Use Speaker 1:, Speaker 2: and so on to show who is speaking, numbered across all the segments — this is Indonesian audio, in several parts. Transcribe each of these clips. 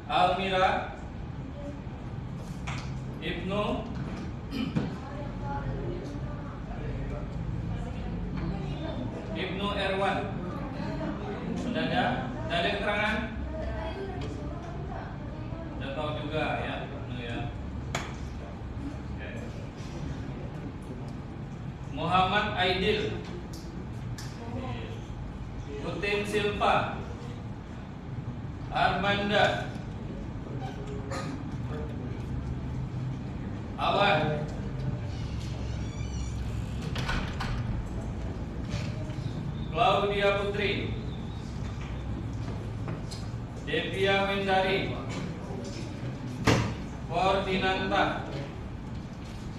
Speaker 1: Almira, Ibnu, Ibnu Erwan. Sudah ada? Sudah ada keterangan? Sudah tahu juga ya, Ibnu ya. Oke. Muhammad Aidil, Utin Silva, Armanda, Awan, Claudia Putri, Devia Wendari, Fordinanta,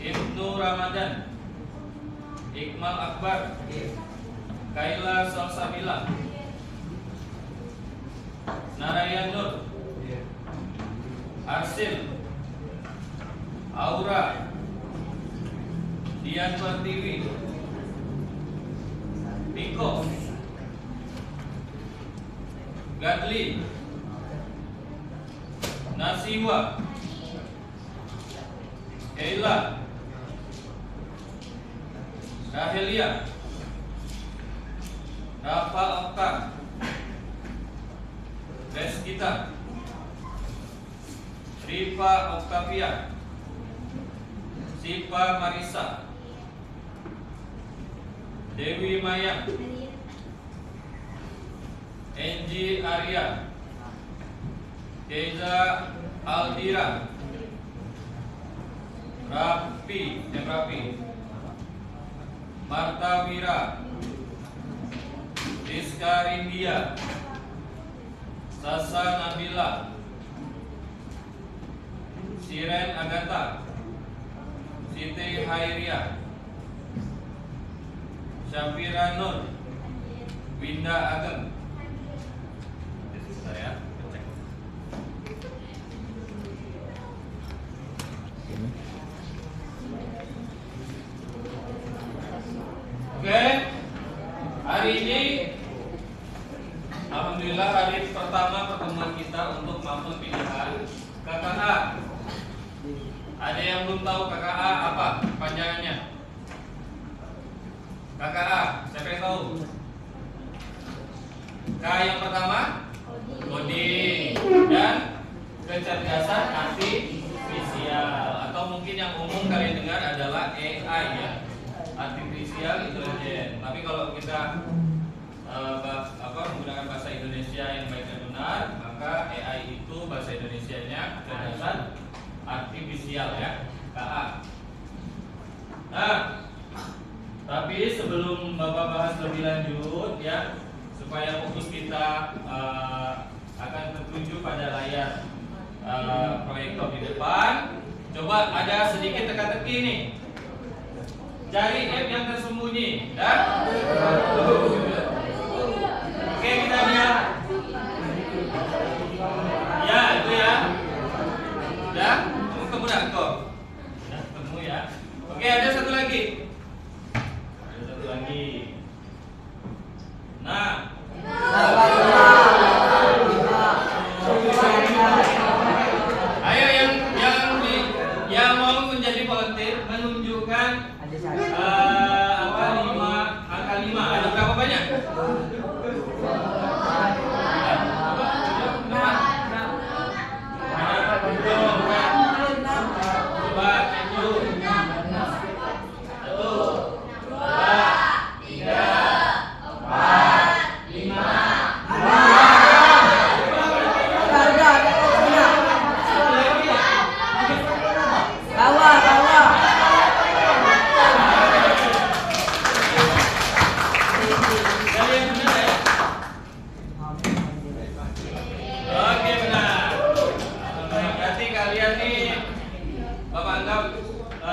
Speaker 1: Ibnu Ramadan, Iqmal Akbar, Kaila Salsabila, Narayan Nur, Arsil, Aura, Dian Pertiwi, Piko, Gadli, Nasiwa, Eila, Rahelia, Rafa Okta, Reskita, Rifa Oktavia, Sipa Marisa, Dewi Maya, Enji Arya, Keza Aldira, Rapi, Marta Wira, Rizka Rindia, Sasa Nabila, Siren Agatha, Siti Hairia, Syafira Nur, Winda Ageng. Saya cek. Oke, hari ini alhamdulillah hari pertama pertemuan kita untuk mampu pilihan KKA. Ada yang belum tahu KKA apa panjangannya? KKA, siapa yang tahu? K yang pertama coding dan kecerdasan artifisial, atau mungkin yang umum kalian dengar adalah AI ya, artificial intelligence. Tapi kalau kita menggunakan bahasa Indonesia yang baik dan benar, maka AI itu bahasa Indonesianya kecerdasan artifisial ya, KA. Nah, tapi sebelum Bapak bahas lebih lanjut ya, supaya fokus kita akan tertuju pada layar proyektor di depan, coba ada sedikit teka-teki nih. Cari app yang tersembunyi dan oke, kita lihat. Ya, itu ya. Ya, ketemu dah kok. Ya, ketemu ya. Oke, ada satu lagi. Ada satu lagi. Nah, ayo yang mau menjadi volunteer menunjukkan angka 5. Ada berapa banyak?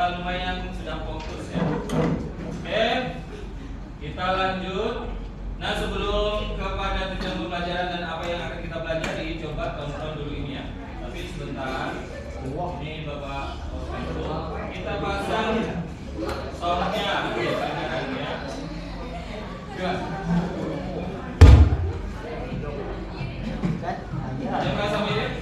Speaker 1: Lumayan sudah fokus ya. Oke, kita lanjut. Nah, sebelum kepada tujuan pembelajaran dan apa yang akan kita pelajari, coba tonton dulu ini ya. Tapi sebentar. Ini Bapak kita pasang soundnya ya. Coba. Ada merasa mirip?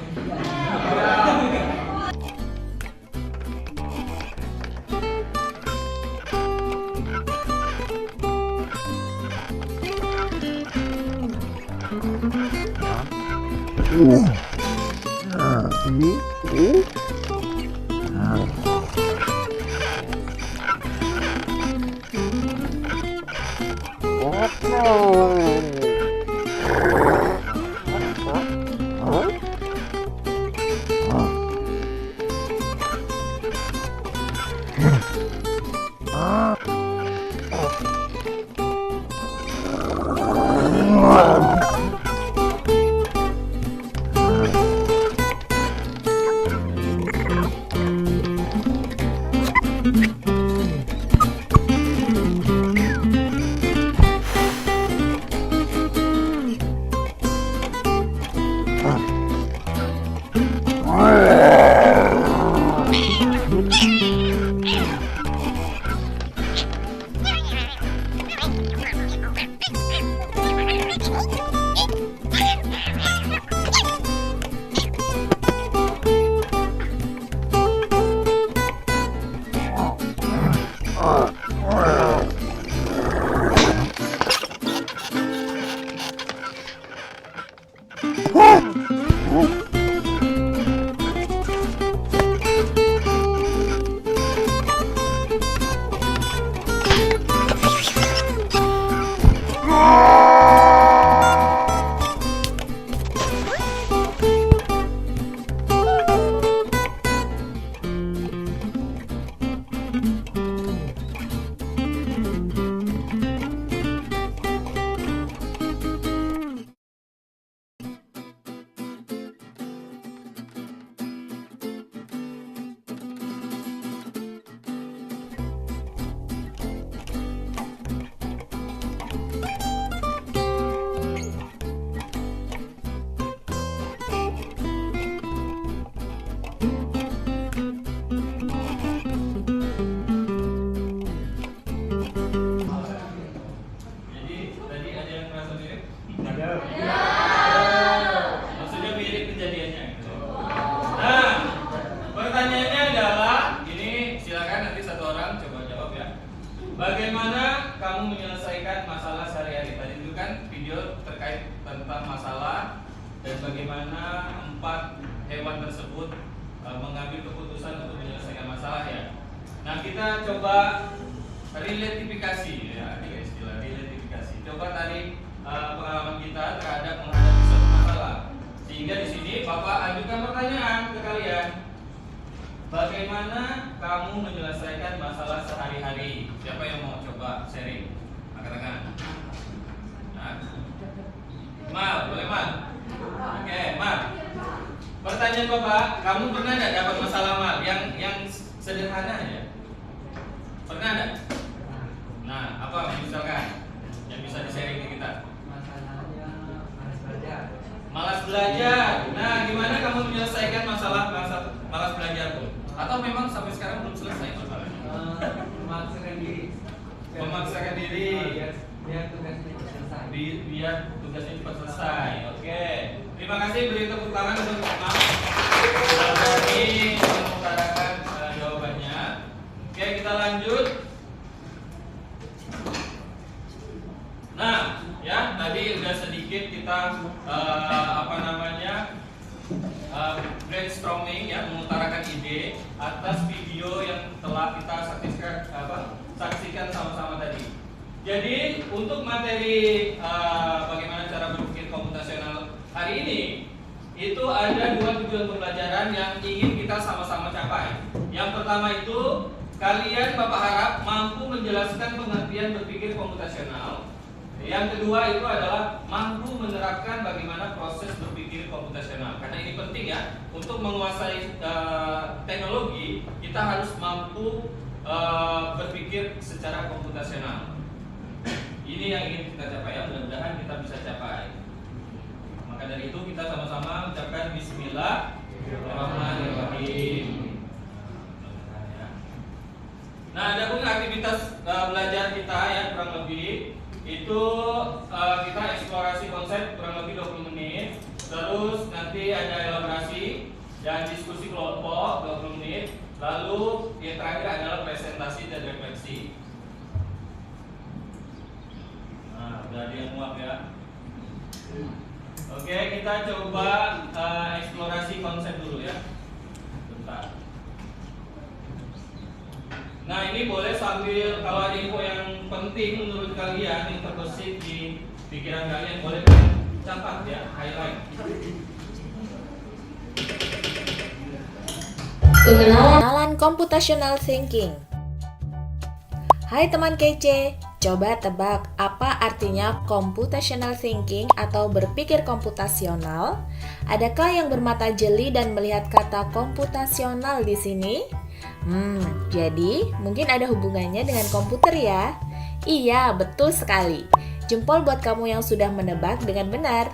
Speaker 1: Bagaimana kamu menyelesaikan masalah sehari-hari? Tadi itu kan video terkait tentang masalah dan bagaimana 4 hewan tersebut mengambil keputusan untuk menyelesaikan masalah ya. Nah, kita coba relatifikasi ya, ini istilah relatifikasi. Coba tadi pengalaman kita terhadap menghadapi suatu masalah. Sehingga di sini Bapak ajukan pertanyaan ke kalian. Bagaimana kamu menyelesaikan masalah sehari-hari? Siapa yang mau coba sharing? Angkat tangan. Nah. Mal, boleh Mal? Oke, Mal. Pertanyaan Bapak, kamu pernah nggak dapat masalah Mal? Yang sederhana aja. Pernah nggak? Nah, apa misalkan yang bisa di-sharing ke kita?
Speaker 2: Masalahnya malas belajar.
Speaker 1: Malas belajar. Nah, gimana kamu menyelesaikan masalah malas belajar tuh? Atau memang sampai sekarang belum selesai masalahnya?
Speaker 2: Memaksakan diri.
Speaker 1: Memaksakan diri.
Speaker 2: Biar tugasnya cepat selesai.
Speaker 1: Biar tugasnya cepat selesai. Oke. Terima kasih, beri tepuk tangan untuk Mas. Dari mengutarakan jawabannya. Oke, kita lanjut. Nah, ya tadi udah sedikit kita brainstorming ya, mengutarakan ide atas video yang telah kita saksikan sama-sama tadi. Jadi untuk materi bagaimana cara berpikir komputasional hari ini itu ada 2 tujuan pembelajaran yang ingin kita sama-sama capai. Yang pertama itu kalian Bapak harap mampu menjelaskan pengertian berpikir komputasional. Yang kedua itu adalah mampu menerapkan bagaimana proses berpikir komputasional. Karena ini penting ya, untuk menguasai teknologi kita harus mampu berpikir secara komputasional. Ini yang ingin kita capai ya, mudah-mudahan kita bisa capai. Maka dari itu kita sama-sama ucapkan Bismillahirrahmanirrahim. Nah, ada pun aktivitas belajar kita ya kurang lebih itu kita eksplorasi konsep kurang lebih 20 menit. Terus nanti ada elaborasi dan diskusi kelompok 20 menit. Lalu yang terakhir adalah presentasi dan refleksi. Nah, udah ada yang muat ya. Oke, kita coba eksplorasi konsep dulu ya. Bentar. Nah, ini boleh sambil kalau ada info yang penting menurut kalian yang terbesit di pikiran kalian boleh catat ya, highlight.
Speaker 3: Pengenalan computational thinking. Hai teman kece, coba tebak apa artinya computational thinking atau berpikir komputasional? Adakah yang bermata jeli dan melihat kata komputasional di sini? Jadi mungkin ada hubungannya dengan komputer ya? Iya, betul sekali. Jempol buat kamu yang sudah menebak dengan benar.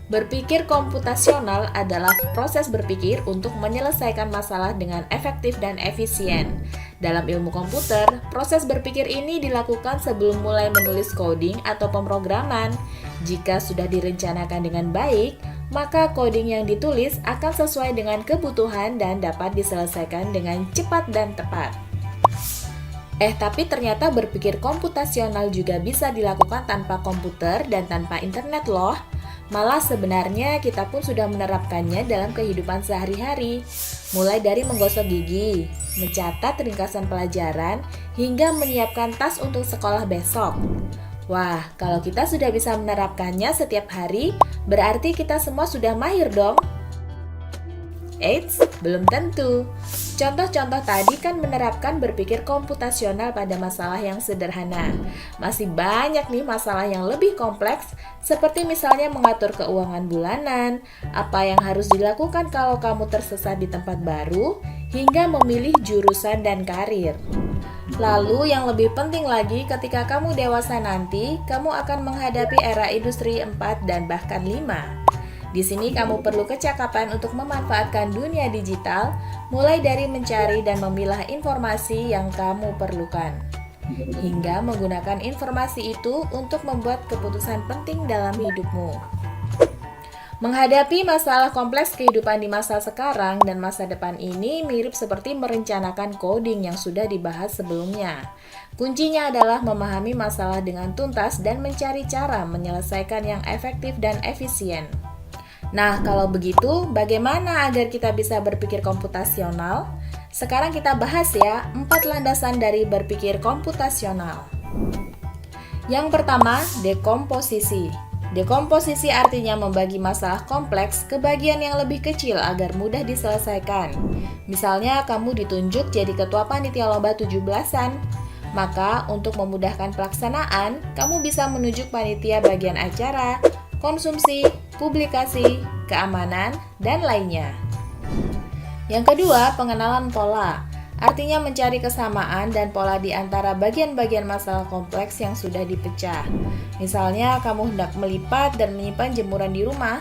Speaker 3: Berpikir komputasional adalah proses berpikir untuk menyelesaikan masalah dengan efektif dan efisien. Dalam ilmu komputer, proses berpikir ini dilakukan sebelum mulai menulis coding atau pemrograman. Jika sudah direncanakan dengan baik, maka coding yang ditulis akan sesuai dengan kebutuhan dan dapat diselesaikan dengan cepat dan tepat. Tapi ternyata berpikir komputasional juga bisa dilakukan tanpa komputer dan tanpa internet loh. Malah sebenarnya kita pun sudah menerapkannya dalam kehidupan sehari-hari. Mulai dari menggosok gigi, mencatat ringkasan pelajaran, hingga menyiapkan tas untuk sekolah besok. Wah, kalau kita sudah bisa menerapkannya setiap hari, berarti kita semua sudah mahir dong. Eits, belum tentu. Contoh-contoh tadi kan menerapkan berpikir komputasional pada masalah yang sederhana. Masih banyak nih masalah yang lebih kompleks, seperti misalnya mengatur keuangan bulanan, apa yang harus dilakukan kalau kamu tersesat di tempat baru, hingga memilih jurusan dan karir. Lalu yang lebih penting lagi, ketika kamu dewasa nanti, kamu akan menghadapi era industri 4 dan bahkan 5. Di sini kamu perlu kecakapan untuk memanfaatkan dunia digital, mulai dari mencari dan memilah informasi yang kamu perlukan, hingga menggunakan informasi itu untuk membuat keputusan penting dalam hidupmu. Menghadapi masalah kompleks kehidupan di masa sekarang dan masa depan ini mirip seperti merencanakan coding yang sudah dibahas sebelumnya. Kuncinya adalah memahami masalah dengan tuntas dan mencari cara menyelesaikan yang efektif dan efisien. Nah, kalau begitu, bagaimana agar kita bisa berpikir komputasional? Sekarang kita bahas ya, 4 landasan dari berpikir komputasional. Yang pertama, dekomposisi. Dekomposisi artinya membagi masalah kompleks ke bagian yang lebih kecil agar mudah diselesaikan. Misalnya, kamu ditunjuk jadi ketua panitia lomba 17-an. Maka, untuk memudahkan pelaksanaan, kamu bisa menunjuk panitia bagian acara, konsumsi, publikasi, keamanan, dan lainnya. Yang kedua, pengenalan pola. Artinya mencari kesamaan dan pola di antara bagian-bagian masalah kompleks yang sudah dipecah. Misalnya, kamu hendak melipat dan menyimpan jemuran di rumah,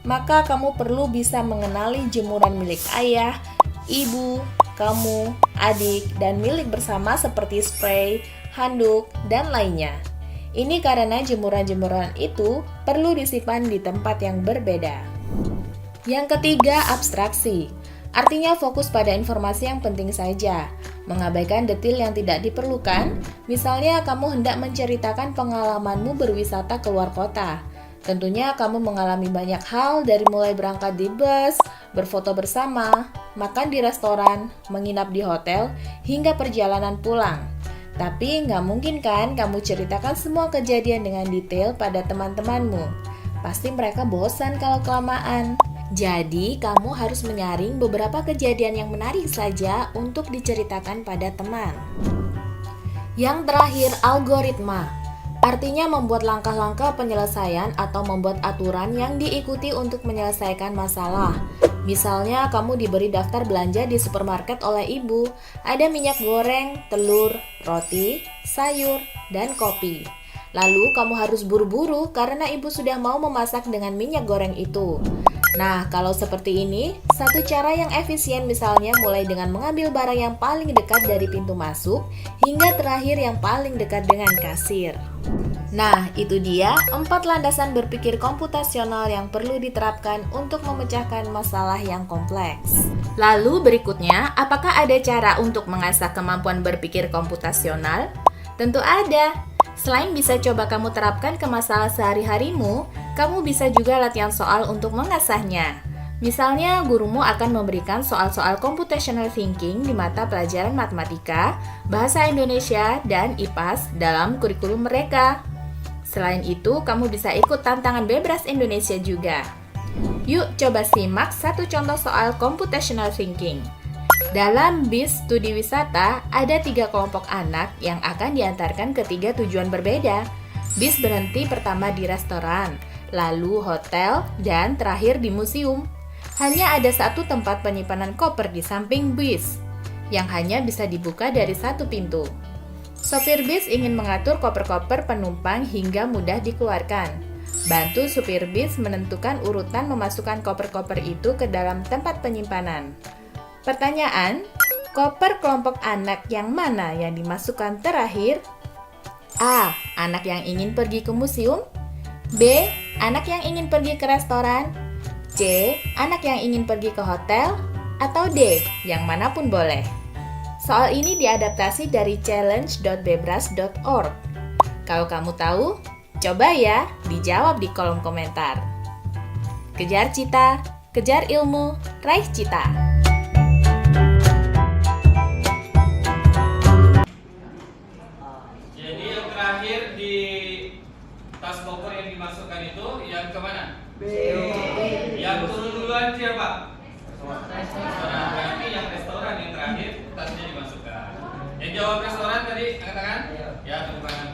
Speaker 3: maka kamu perlu bisa mengenali jemuran milik ayah, ibu, kamu, adik, dan milik bersama seperti spray, handuk, dan lainnya. Ini karena jemuran-jemuran itu perlu disimpan di tempat yang berbeda. Yang ketiga, abstraksi. Artinya fokus pada informasi yang penting saja, mengabaikan detail yang tidak diperlukan. Misalnya, kamu hendak menceritakan pengalamanmu berwisata ke luar kota. Tentunya kamu mengalami banyak hal dari mulai berangkat di bus, berfoto bersama, makan di restoran, menginap di hotel, hingga perjalanan pulang. Tapi nggak mungkin kan kamu ceritakan semua kejadian dengan detail pada teman-temanmu. Pasti mereka bosan kalau kelamaan. Jadi kamu harus menyaring beberapa kejadian yang menarik saja untuk diceritakan pada teman. Yang terakhir, algoritma. Artinya membuat langkah-langkah penyelesaian atau membuat aturan yang diikuti untuk menyelesaikan masalah. Misalnya kamu diberi daftar belanja di supermarket oleh ibu. Ada minyak goreng, telur, roti, sayur, dan kopi. Lalu kamu harus buru-buru karena ibu sudah mau memasak dengan minyak goreng itu. Nah, kalau seperti ini, satu cara yang efisien misalnya mulai dengan mengambil barang yang paling dekat dari pintu masuk hingga terakhir yang paling dekat dengan kasir. Nah, itu dia 4 landasan berpikir komputasional yang perlu diterapkan untuk memecahkan masalah yang kompleks. Lalu berikutnya, apakah ada cara untuk mengasah kemampuan berpikir komputasional? Tentu ada. Selain bisa coba kamu terapkan ke masalah sehari-harimu, Kamu bisa juga latihan soal untuk mengasahnya. Misalnya, gurumu akan memberikan soal-soal computational thinking di mata pelajaran matematika, bahasa Indonesia, dan IPAS dalam kurikulum mereka. Selain itu, kamu bisa ikut tantangan Bebras Indonesia juga. Yuk coba simak satu contoh soal computational thinking. Dalam bis studi wisata, ada 3 kelompok anak yang akan diantarkan ke 3 tujuan berbeda. Bis berhenti pertama di restoran, lalu hotel, dan terakhir di museum. Hanya ada satu tempat penyimpanan koper di samping bis, yang hanya bisa dibuka dari satu pintu. Sopir bis ingin mengatur koper-koper penumpang hingga mudah dikeluarkan. Bantu supir bis menentukan urutan memasukkan koper-koper itu ke dalam tempat penyimpanan. Pertanyaan, koper kelompok anak yang mana yang dimasukkan terakhir? A. Anak yang ingin pergi ke museum. B. Anak yang ingin pergi ke restoran. C. Anak yang ingin pergi ke hotel. Atau D. Yang manapun boleh. Soal ini diadaptasi dari challenge.bebras.org. Kalau kamu tahu, coba ya dijawab di kolom komentar. Kejar cita, kejar ilmu, raih cita.
Speaker 1: Tas koper yang dimasukkan itu yang kemana?
Speaker 2: B.
Speaker 1: Yang turun duluan siapa? Restoran. Berarti yang restoran yang terakhir tasnya dimasukkan. Yang jawab restoran tadi angkat tangan? Ya, tepuk tangan.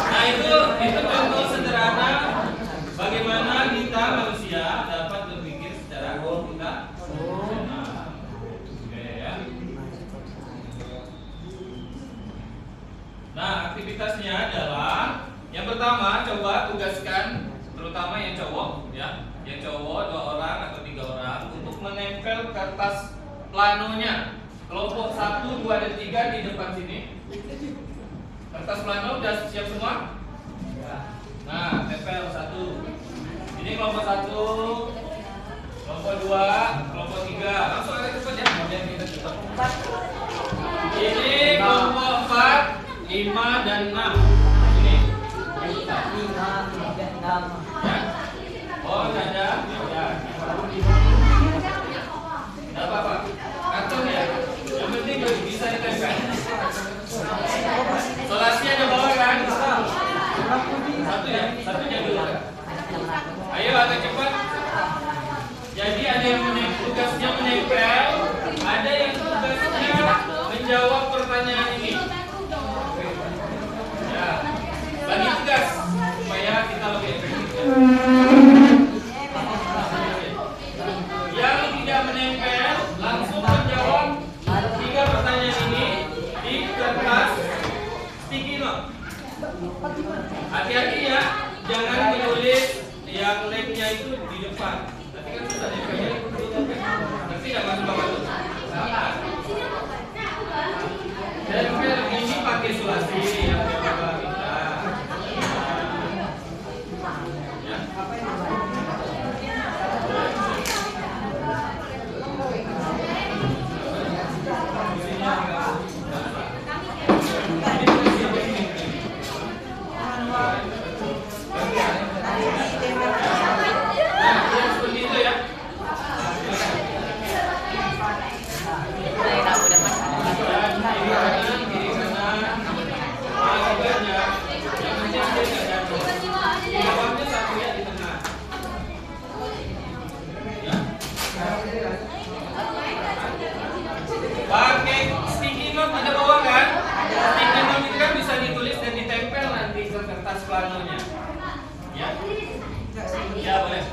Speaker 1: Nah itu contoh sederhana bagaimana kita manusia dapat berpikir secara komputasional. Oke ya. Nah, aktivitasnya adalah yang pertama, coba tugaskan terutama yang cowok ya. Yang cowok 2 orang atau 3 orang untuk menempel kertas planonya. Kelompok 1, 2, dan 3 di depan sini. Kertas plano udah siap semua? Nah, tempel 1. Ini kelompok 1, kelompok 2, kelompok 3. Langsung aja cepat ya, kemudian kita cepat. Ini kelompok 4, 5 dan 6. Ini. Ya. Oh, enggak ada. Ya. Enggak apa-apa. Kantong ya. Yang penting bisa ditempel. Solasi ada bawa kan? Satu ya. Satunya dulu. Ayo agak cepat. Jadi ada yang tugasnya menempel, ada yang tugasnya menjawab pertanyaan ini. Ya, bagi tugas supaya kita lebih efektif. Yang tidak menempel langsung menjawab 3 pertanyaan ini di kertas sticky note. Hati-hati ya, jangan menulis yang labnya itu di depan. Nanti kan susah nempelnya. Nanti nggak masuk tuh. Dan ini pakai sulasi yang kita. Ya. Pakai sticky note ada bawa kan? Sticky note itu kan bisa ditulis dan ditempel nanti ke kertas planonya. Ya? Ya boleh.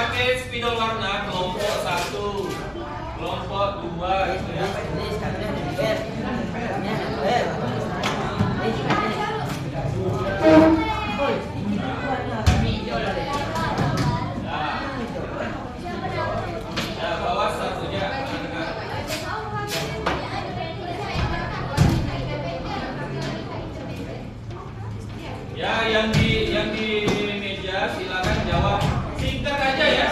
Speaker 1: pakai spidol warna kelompok 1, kelompok 2 gitu ya. Nah, bawah satunya. Ya, yang di meja silakan jawab singkat aja ya.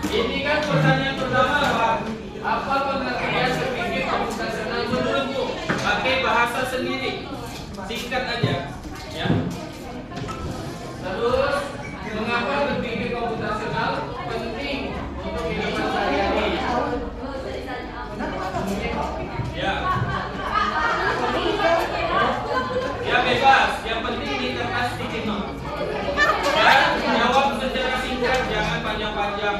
Speaker 1: Ini kan pertanyaan pertama, Pak. Apa pengertian berpikir komputasional menurutmu? Pakai bahasa sendiri, singkat aja, ya. Terus, mengapa berpikir komputasional penting untuk kehidupan sehari-hari? Ya. Ya bebas, yang penting di kertas titik nol. Dan jawab secara singkat, jangan panjang-panjang.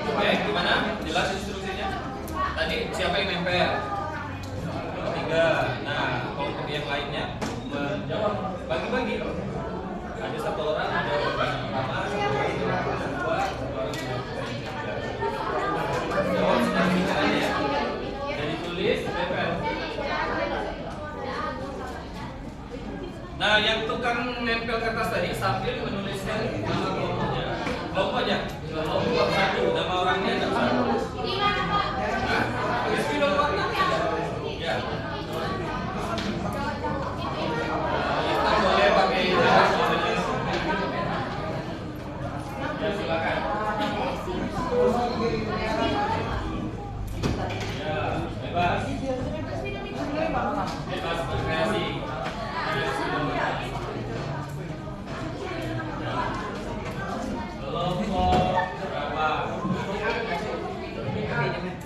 Speaker 1: Oke, gimana? Jelas instruksinya? Tadi siapa yang nempel? Tiga. Nah, kelompok yang lainnya menjawab bagi-bagi. Ada satu orang menjawab yang pertama, satu orang menjawab yang kedua, satu orang menjawab yang ketiga. Jawab secara singkat aja ya. Jadi tulis, nempel. Nah, yang tukang nempel kertas tadi sambil menuliskan nama kelompoknya. Kelompoknya, kelompok 1, nama orangnya ada satu. Nah, pakai spidol warna. Ya. Kita boleh pakai jas. Ya, silakan. Ya, bebas. Bebas berkreasi. Kelompok berapa?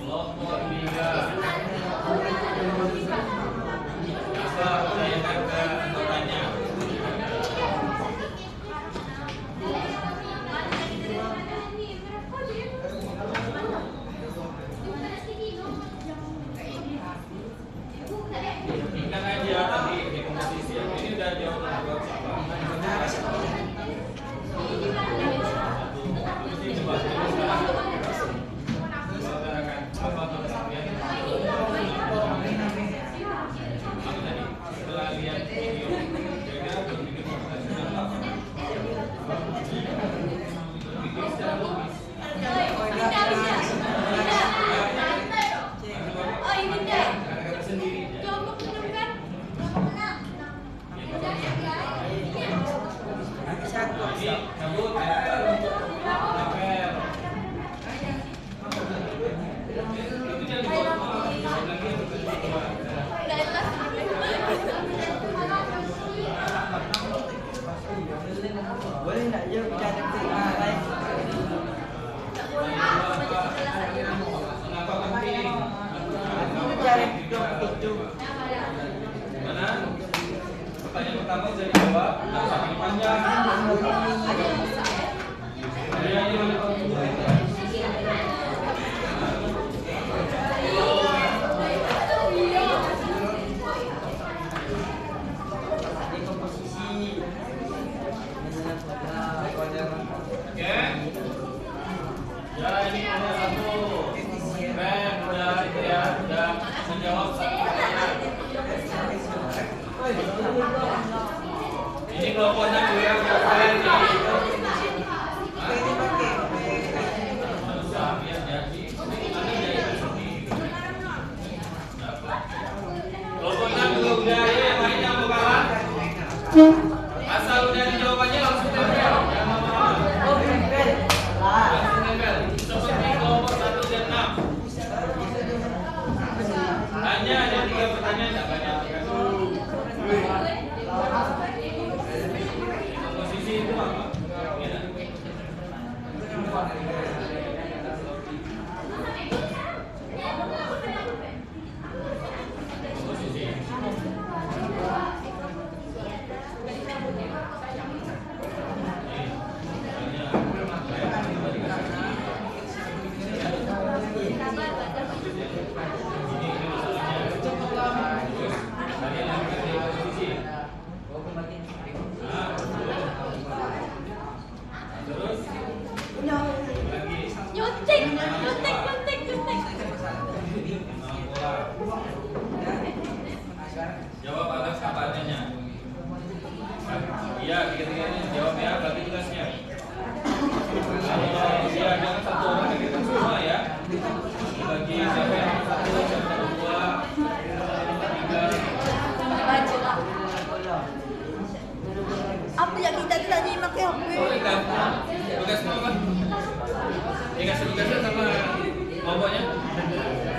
Speaker 1: Kelompok 3. Apa pertanyakan ke anggotanya? Ingat aja tadi di komposisi ini udah jauh dari siapa? Setelah lihat video, kira-kira berpikir komputasional apa? Berpikir secara logis. Kata-kata sendiri. Ini cabut, nempel. Itu yang dibawa semua. Lagi yang kedua.
Speaker 2: Boleh nggak ya bicara tentang lain?
Speaker 1: Mengapa penting?
Speaker 2: Bicara itu.
Speaker 1: Mana? Pertanyaan pertama bisa dijawab, nggak usah panjang. Ya, ini mana Oke. Ya, ini ada satu. Keren, udah itu ya, udah menjawab satu pertanyaan. Ini kelompoknya gue yang udah keren nih. Nggak usah, biar jadi. Nanti jadi sendiri. Kelompoknya juga udah, ya yang lainnya mau kalah. Asal udah di jawabannya langsung tempel. Langsung nempel. Seperti kelompok 1 dan 6. Hanya ada 3 pertanyaan, tidak banyak. Komposisi itu apa? Komposisi. Ini, Jawab atas apa adanya. Iya, tiga-tiganya jawab ya, bagi tugasnya. Kalau dia jangan satu orang kita semua ya. Bagi siapa yang satu, siapa yang dua, tiga.
Speaker 2: Apa yang kita telah nyimak ya?
Speaker 1: Boleh kan? Tugasmu apa? Dikasih tugasnya sama kelompoknya.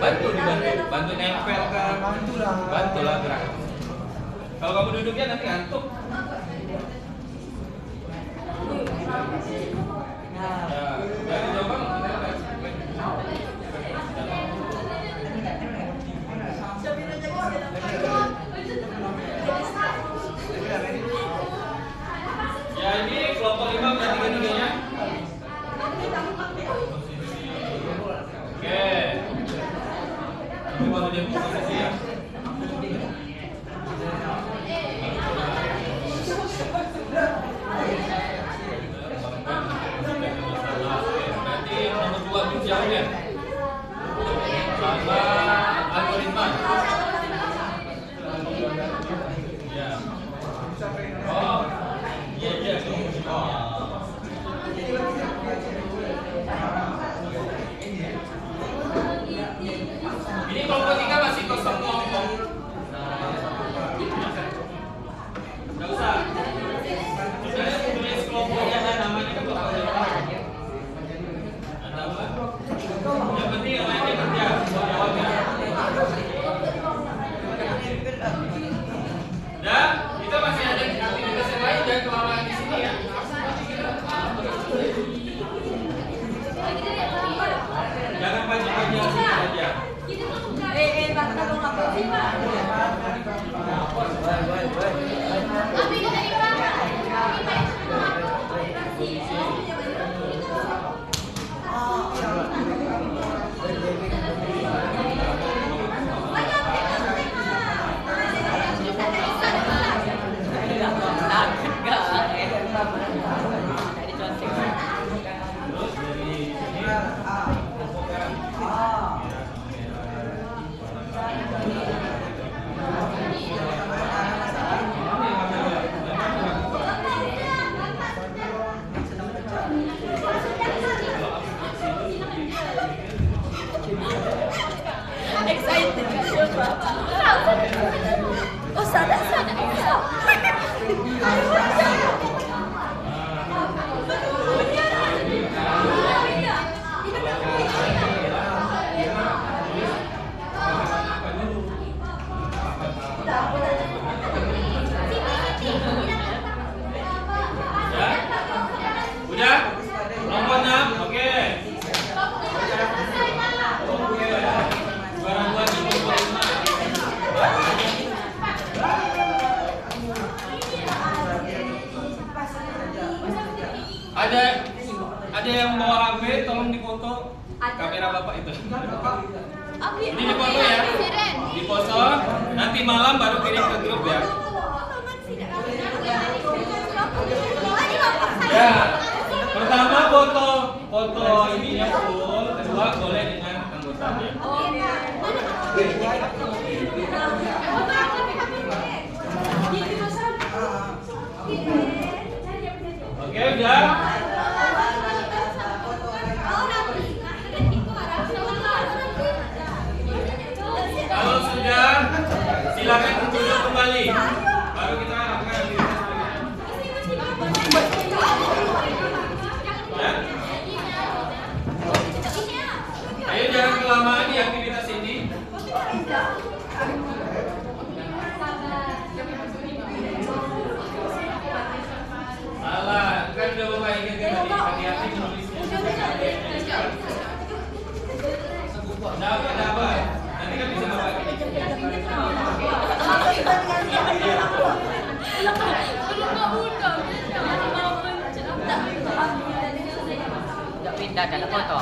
Speaker 1: Bantu nempel kan? Bantu lah gerak. Kalau kamu duduknya nanti ngantuk. Ya, dari coba ya ini kelompok 5 punya tiga-tiganya. Oke. Ini baru dia posisi ya. Nanti nomor 2 jauhnya sama algoritma. Ya. Oh, iya iya. Ini kelompok 3 masih kosong kelompok. Nggak usah. Sebenarnya tulis kelompoknya namanya kan kelompok apa? Ada apa? Yang penting yang lainnya kerja, jawab ya. Dan kita masih ada aktivitas yang lain, jangan kelamaan di sini ya. Jangan panjang-panjang sini aja.
Speaker 2: Bangka dong apa sih, Pak? Excited. Oh, sana.
Speaker 1: Udah? Nomor 6, oke. Barang buat nomor 5. Ada yang bawa HP, tolong dipoto kamera bapak itu. Ini dipoto ya, dipoto. Nanti malam baru kirim ke grup ya. Ya, pertama foto ininya full, kedua boleh dengan anggotanya. Oke, udah. Kalau sudah, silakan duduk kembali. Baru kita akan ya. Ayo jangan kelamaan di aktivitas ini. Salah, kan udah bapak ingatkan tadi, hati-hati menulisnya. Ada apa? Nanti kan bisa bapak ini.
Speaker 4: Tidak pindah dalam foto.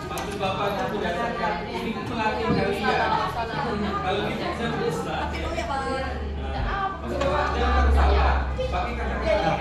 Speaker 1: Maksud bapak itu berdasarkan ini pelatih kalian. Kalau kita bisa tulis pelatih. Maksud bapak jangan salah. Pakai kata-kata.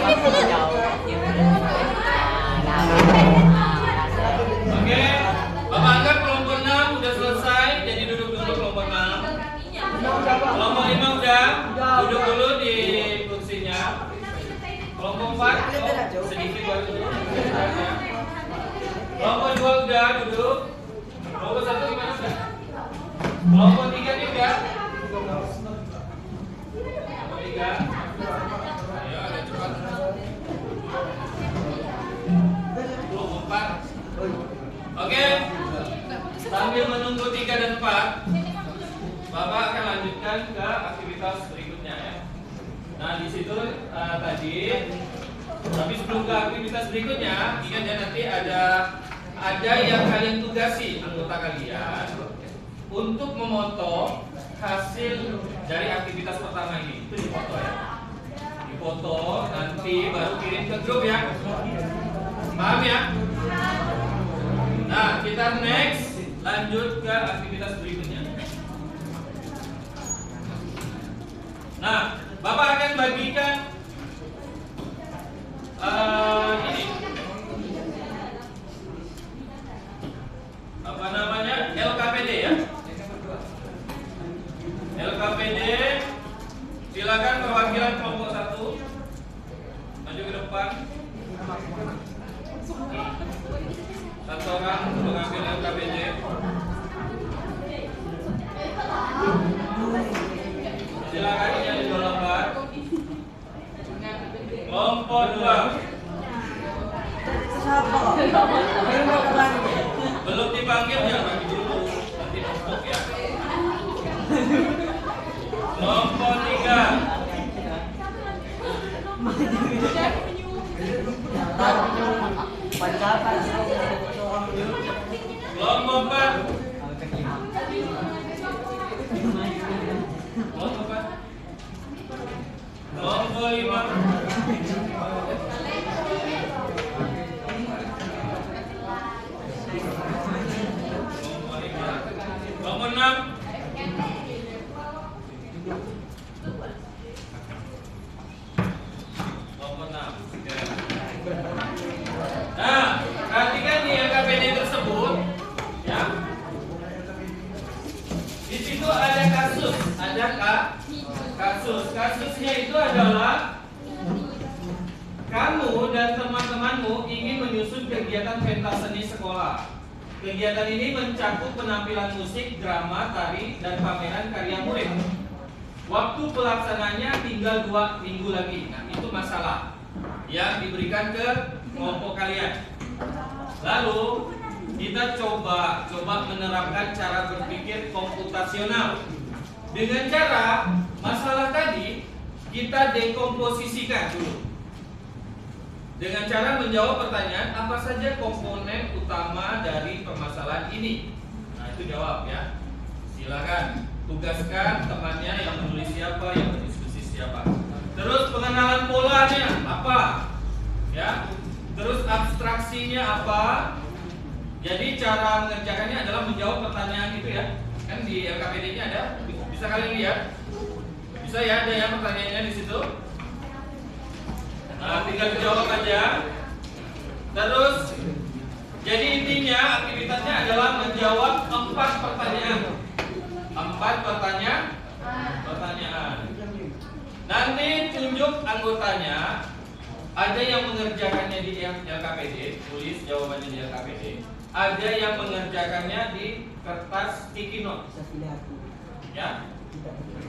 Speaker 1: Oke, Bapak anggap kelompok 6 udah selesai, jadi duduk dulu kelompok 6. Kelompok 5 udah, duduk dulu di kursinya. Kelompok 4, sedikit baru dulu. Kelompok 2 udah, duduk. Kelompok 1 gimana udah? Kelompok 3 nih udah. Kelompok 3. Ayo, agak cepat. Kelompok 4. Oke, sambil menunggu 3 dan 4, Bapak akan lanjutkan ke aktivitas berikutnya ya. Nah di situ tadi, tapi sebelum ke aktivitas berikutnya, ingat ya nanti ada yang kalian tugasi anggota kalian untuk memotong hasil dari aktivitas pertama ini. Itu dipoto ya, dipoto nanti baru kirim ke grup ya. Paham ya? Nah, kita next lanjut ke aktivitas berikutnya. Nah, Bapak akan bagikan ini apa namanya LKPD ya. LKPD, silakan perwakilan kelompok 1 maju ke depan. Satu orang mengambil LKPD. Silakan ini ada 2 lembar. Kelompok 2. Belum dipanggil ya, bagi dulu. Nanti numpuk ya. Kelompok 3. Kelompok 4. Kelompok 4. Kelompok 5. Kelompok 6. Kelompok 6. Nah, perhatikan di LKPD tersebut ya. Di situ ada kasus, ada kasus. Kasusnya itu adalah kamu dan teman-temanmu ingin menyusun kegiatan pentas seni sekolah. Kegiatan ini mencakup penampilan musik, drama, tari, dan pameran karya murid. Waktu pelaksananya tinggal 2 minggu lagi. Nah, itu masalah yang diberikan ke kelompok kalian. Lalu kita coba menerapkan cara berpikir komputasional. Dengan cara masalah tadi kita dekomposisikan dulu. Dengan cara menjawab pertanyaan apa saja komponen utama dari permasalahan ini. Nah, itu jawab ya. Silakan tugaskan temannya yang menulis siapa, yang berdiskusi siapa. Terus pengenalan polanya apa? Ya. Terus abstraksinya apa? Jadi cara mengerjakannya adalah menjawab pertanyaan itu ya. Kan di LKPD-nya ada, bisa kalian lihat. Bisa ya, ada yang pertanyaannya di situ. Nah, tinggal dijawab aja. Terus, jadi intinya aktivitasnya adalah menjawab 4 pertanyaan. 4 pertanyaan. Nanti tunjuk anggotanya. Ada yang mengerjakannya di LKPD, tulis jawabannya di LKPD. Ada yang mengerjakannya di kertas sticky note. Ya,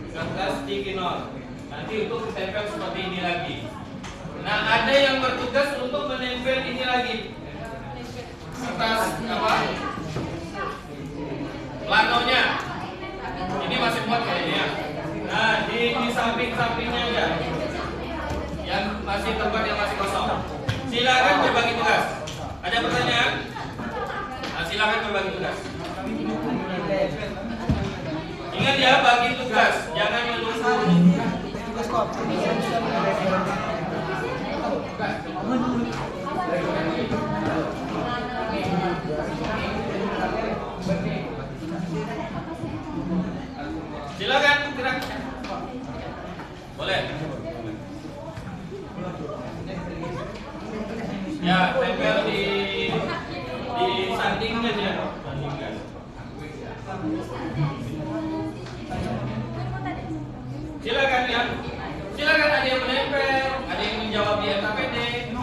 Speaker 1: kertas sticky note. Nanti untuk ditempel seperti ini lagi. Nah, ada yang bertugas untuk menempel ini lagi. Kertas apa? Planonya. Ini masih muat kayaknya. Nah, di samping-sampingnya aja. Yang masih tempat yang masih kosong. Silakan berbagi tugas. Ada pertanyaan? Nah, silakan berbagi tugas. Ingat ya, bagi tugas, jangan menunggu. Silakan gerak. Boleh.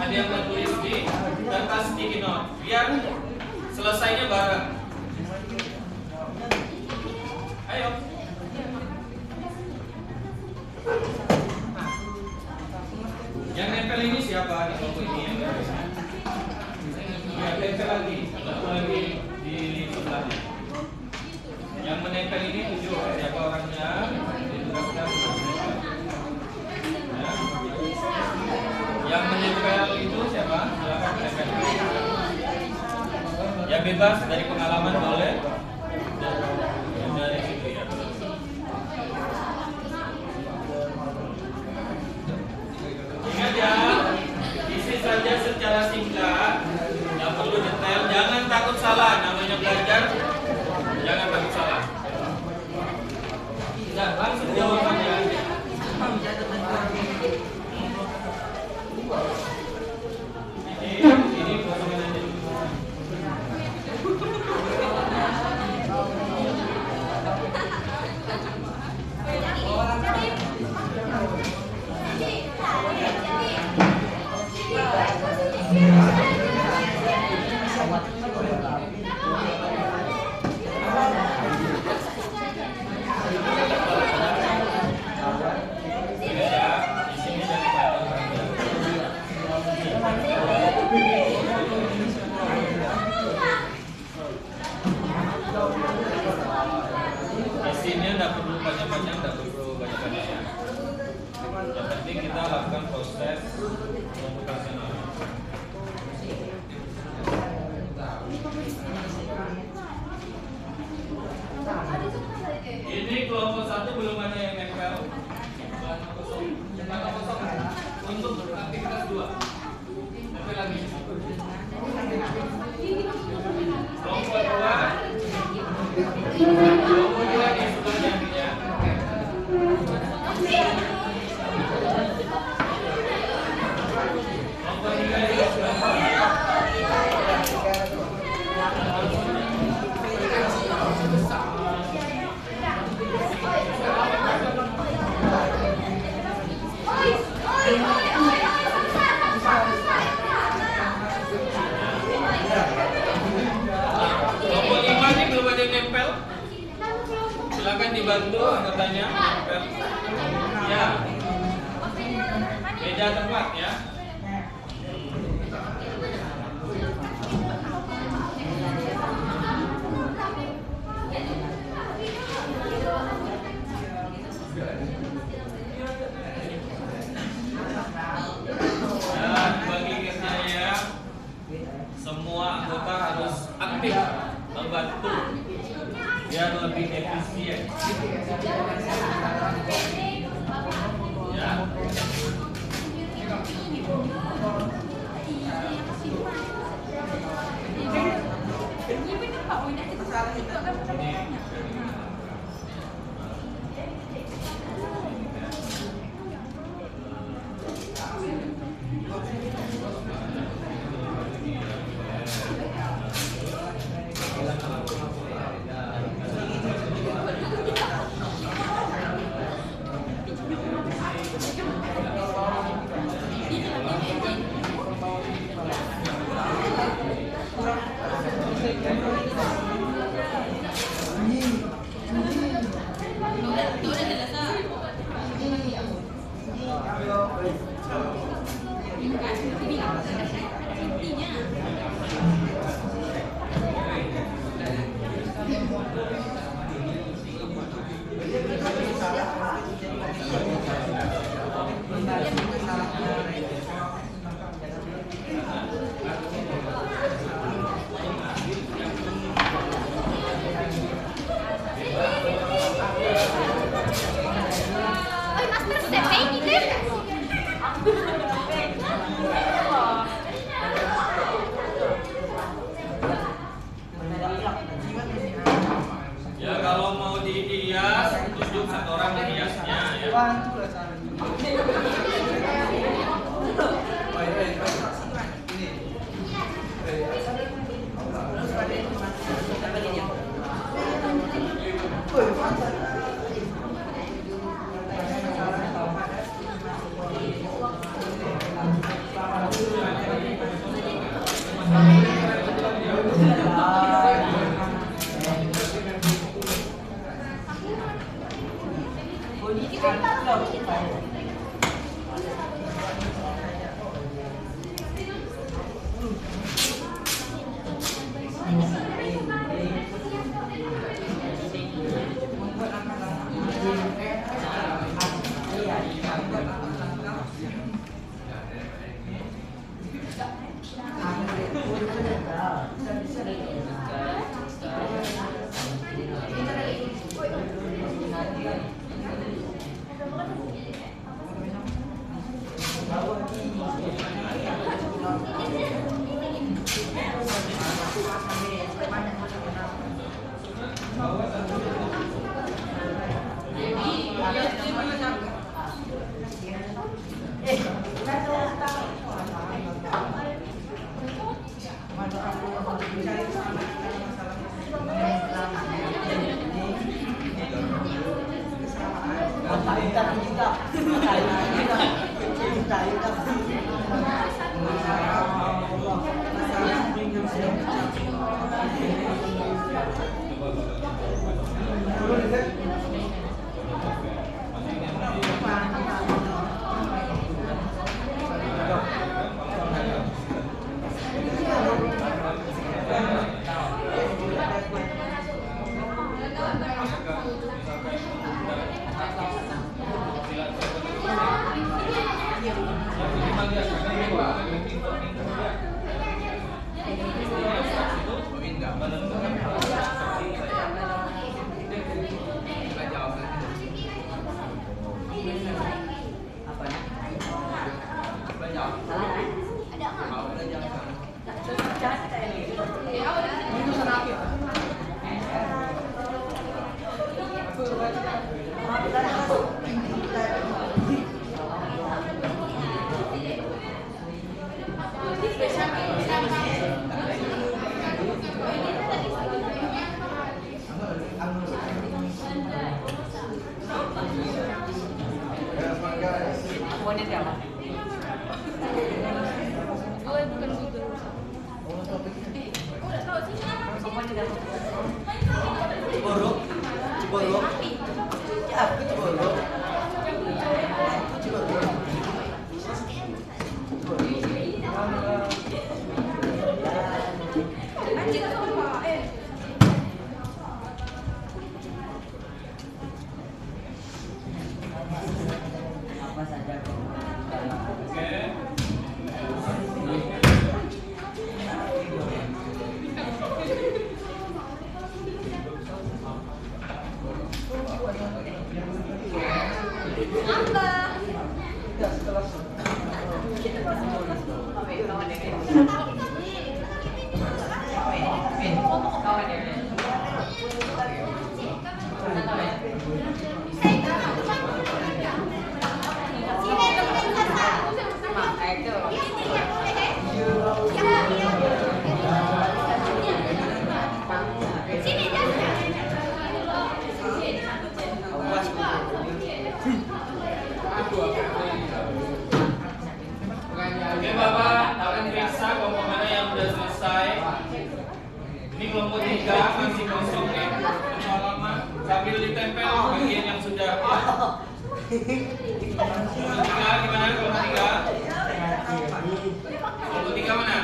Speaker 1: ada yang menulis di kertas sticky note biar selesainya bareng. Ayo. Yang nempel ini siapa di kelompok ini? Ya, nempel lagi. Satu lagi di sebelahnya. Yang menempel ini 7. Siapa orangnya? Dijelaskan. Ya. Yang menempel itu siapa? Silakan menempel. Ya bebas dari pengalaman boleh. Dari situ ya. Ingat ya, isi saja secara singkat, nggak perlu detail. Jangan takut salah, namanya belajar. Jangan takut salah. Nah, langsung jawabannya. Ini kosongin aja. Isinya tidak perlu banyak-banyak, tidak perlu banyak-banyak ya. Yang penting kita lakukan proses komputasional. Ini kelompok 1 belum ada yang nempel. Kosong. Untuk aktivitas 2. Nempel lagi. Kelompok 2. Kelompok 2 di sebelahnya ya. Kelompok 3 di sebelahnya. Kelompok 5 ini belum ada yang nempel. Silakan dibantu anggotanya nempel. Ya. Beda tempat ya. Dan bagi kerjanya semua anggota harus aktif membantu biar lebih efisien.
Speaker 4: Bonnet siapa?
Speaker 5: Borok, borok, aku borok. Apa saja
Speaker 1: Oke Bapak, akan periksa kelompok mana yang sudah selesai. Ini kelompok 3 masih kosong ya. Halaman sambil ditempel bagian yang sudah ya. Kelompok 3 gimana? Kelompok 3? Kelompok 3 mana?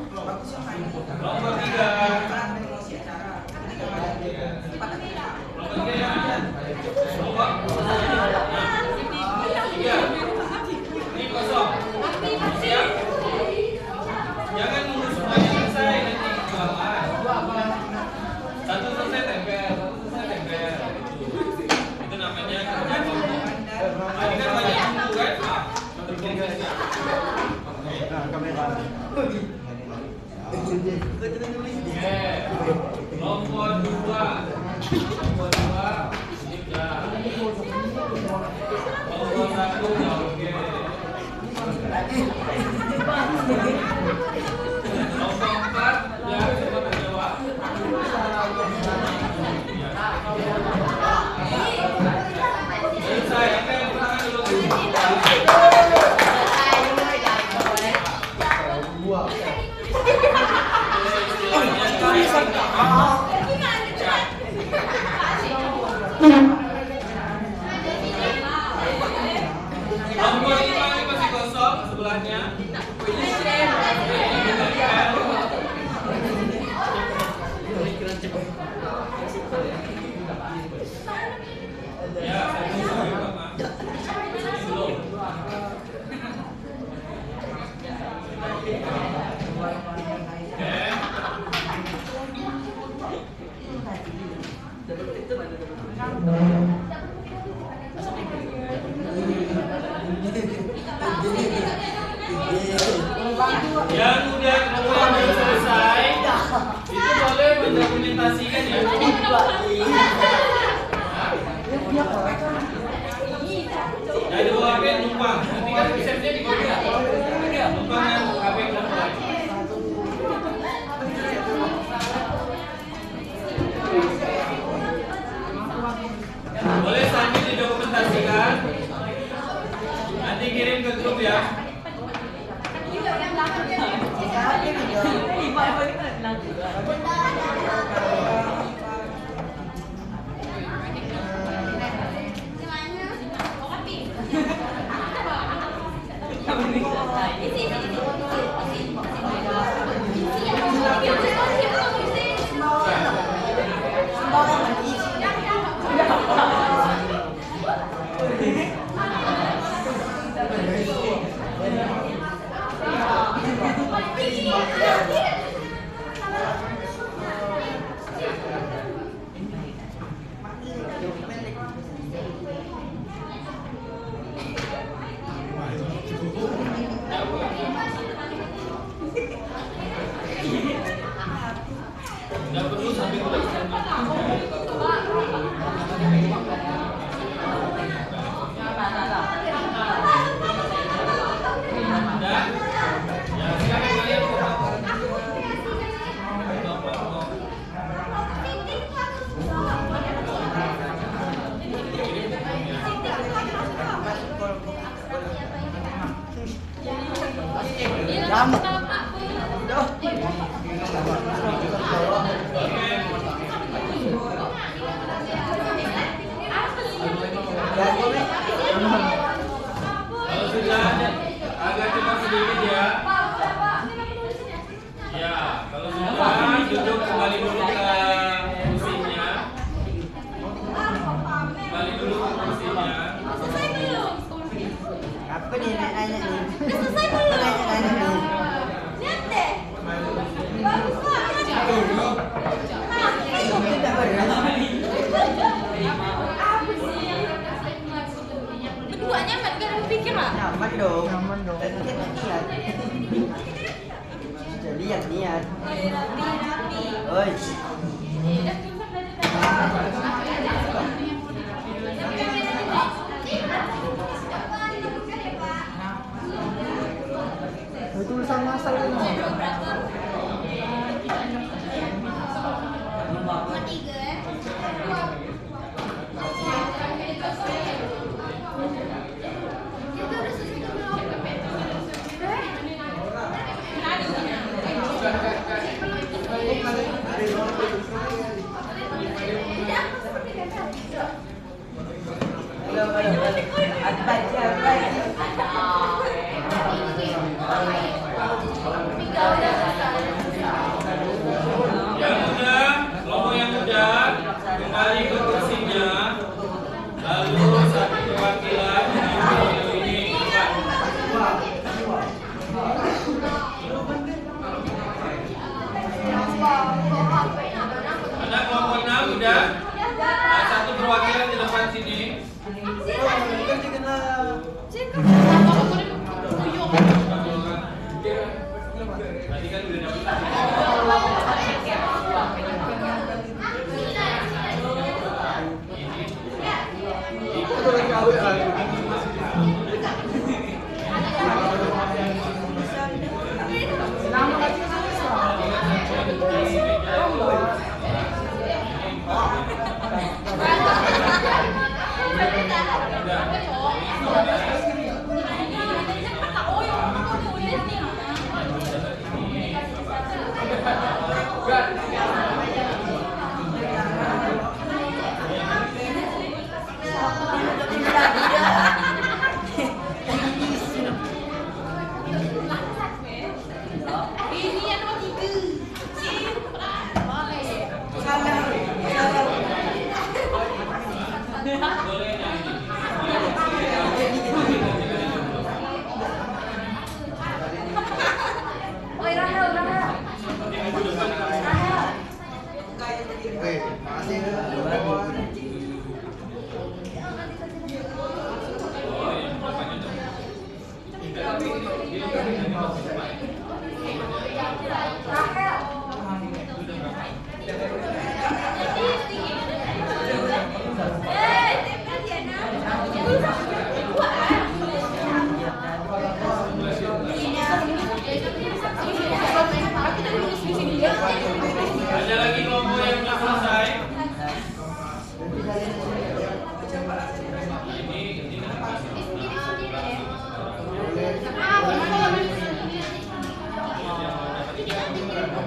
Speaker 1: Kelompok 3. Kelompok 3 ya? Kelompok 3. Ini kosong. Siap? Jangan nunggu semuanya selesai nanti jualan. Satu selesai tempel, satu selesai tempel. Itu namanya kerja kelompok. Nah, ini kan banyak nunggu kan? Nah, terprosesnya. Oke. Kelompok 2. Kelompok 2 sudah. Kelompok 1 ya oke. Kelompok 4 ya coba terjawab. Selesai, apa yang pertama dulu? Kelompok 5 ini masih kosong sebelahnya. Ya, satu sampai berapa? Ini belum. Yang udah selesai itu boleh mendokumentasikan ya. Nah, di bawah HP numpang. Nanti kan resepnya di bawah. Numpang yang HP numpang. Boleh sambil didokumentasikan. Nggak perlu sampai tulisan. Udah? Ya, sekarang kalian kalau sudah agak cepat sedikit ya. Ya, kalau sudah duduk kembali dulu ke kursinya. Kembali dulu ke kursinya.
Speaker 2: Selesai belum?
Speaker 5: Apa nih nanya nih?
Speaker 2: Udah selesai belum?
Speaker 5: Nanya nih.
Speaker 2: Lihat deh. Bagus banget. Nah,
Speaker 5: Tidak benar.
Speaker 2: berdua nyaman gak ada pikir lah.
Speaker 5: Nyaman dong. Nyaman dong. Dan kita niat. Sudah lihat niat.
Speaker 2: Rapi.
Speaker 5: Oi. Tulisan masalah ini.
Speaker 1: Yang udah, kelompok yang udah kembali ke kursinya. Lalu satu perwakilan yang ini ada kelompok 6 udah. Satu perwakilan di depan sini. Tadi kan udah dapat.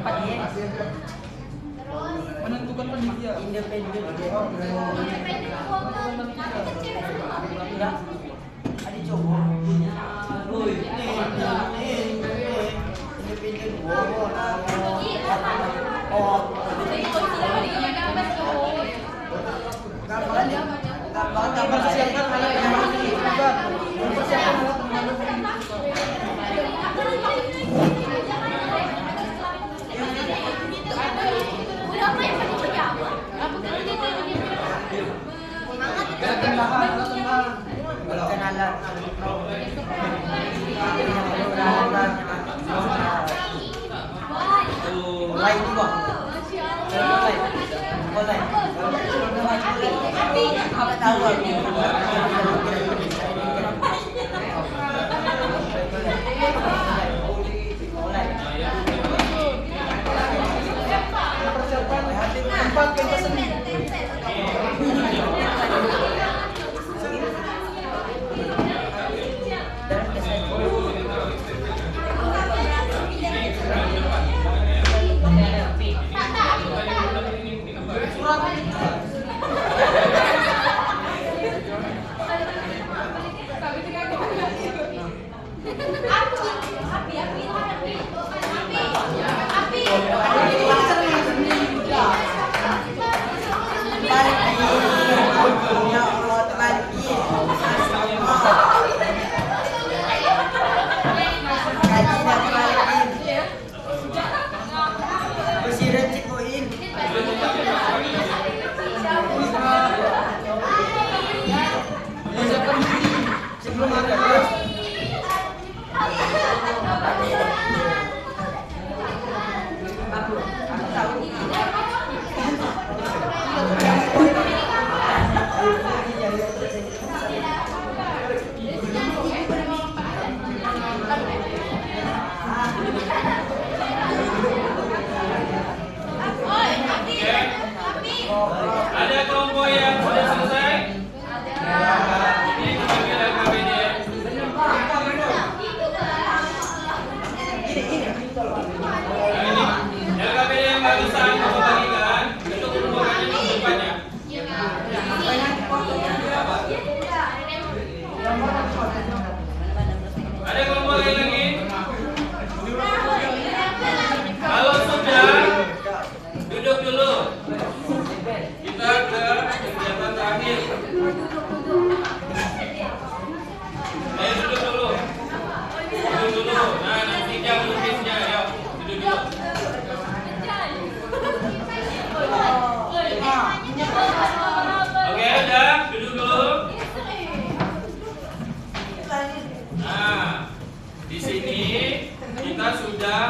Speaker 5: tempat dia.
Speaker 6: Menentukan panitia.
Speaker 5: Independen. Enggak. Ada cowok. Woi, independen. Oh. Gambar siapkan alat yang persiapkan alat mulai juga. Mulai. Apa tahu? Tempat pentas seni.
Speaker 1: Ada kelompok yang sudah selesai? Ini kembali LKPD. Nah, ini LKPD yang barusan kamu bagikan itu kelompoknya di depannya. Ada kelompok lain lagi? Kalau sudah, duduk dulu. Kita ke kegiatan terakhir. Ayo duduk dulu. Duduk dulu. Nah, nanti jam lukisnya ya. Duduk dulu. Oke, udah. Duduk dulu. Nah, di sini kita sudah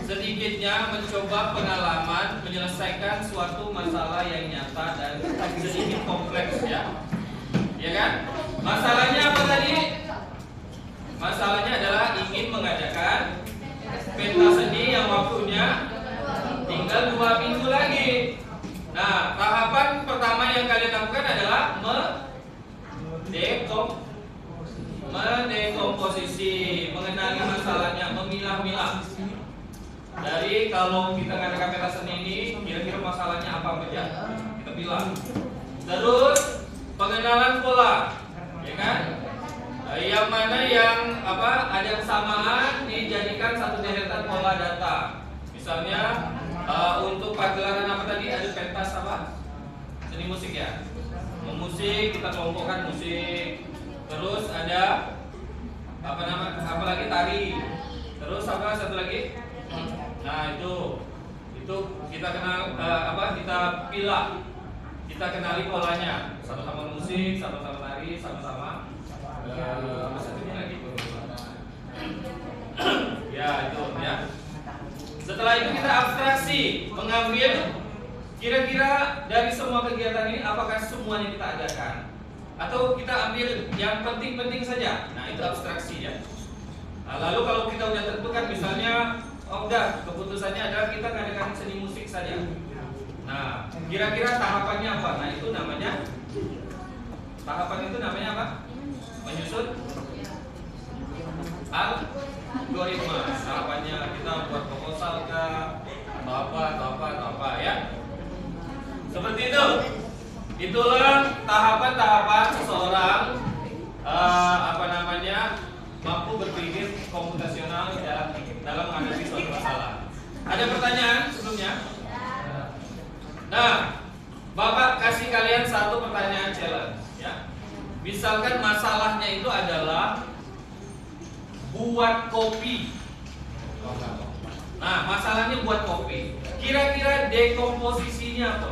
Speaker 1: sedikitnya mencoba pengalaman menyelesaikan suatu masalah yang nyata dan sedikit kompleks ya. Ya kan? Masalahnya apa tadi? Masalahnya adalah ingin mengadakan pentas seni yang waktunya tinggal 2 minggu lagi. Nah, tahapan pertama yang kalian lakukan adalah mendekomposisi, mengenali masalahnya, memilah-milah. Dari kalau kita ngadakan pentas seni ini, kira-kira masalahnya apa saja, kita bilang. Terus pengenalan pola, ya kan? Yang mana yang ada kesamaan dijadikan satu deretan pola data. Misalnya untuk pagelaran apa tadi ada pentas apa? Seni musik ya. Musik kita kelompokkan musik. Terus ada apa lagi tari. Terus apa satu lagi? Nah itu kita kenal kita pilah, kita kenali polanya, sama-sama musik, sama-sama tari, sama-sama apa satunya lagi? Ya itu ya. Setelah itu kita abstraksi, mengambil kira-kira dari semua kegiatan ini apakah semuanya kita adakan atau kita ambil yang penting-penting saja. Nah itu abstraksi ya. Nah, lalu kalau kita udah tentukan misalnya udah keputusannya adalah kita ngadakan seni musik saja. Nah, kira-kira tahapannya apa? Nah, itu namanya apa? Menyusun algoritma. Tahapannya kita buat proposal kah, apa ya. Seperti itu. Itulah tahapan-tahapan seseorang mampu berpikir komputasional dalam menghadapi suatu masalah. Ada pertanyaan sebelumnya? Nah, Bapak kasih kalian satu pertanyaan challenge ya. Misalkan masalahnya itu adalah buat kopi. Nah, masalahnya buat kopi. Kira-kira dekomposisinya apa?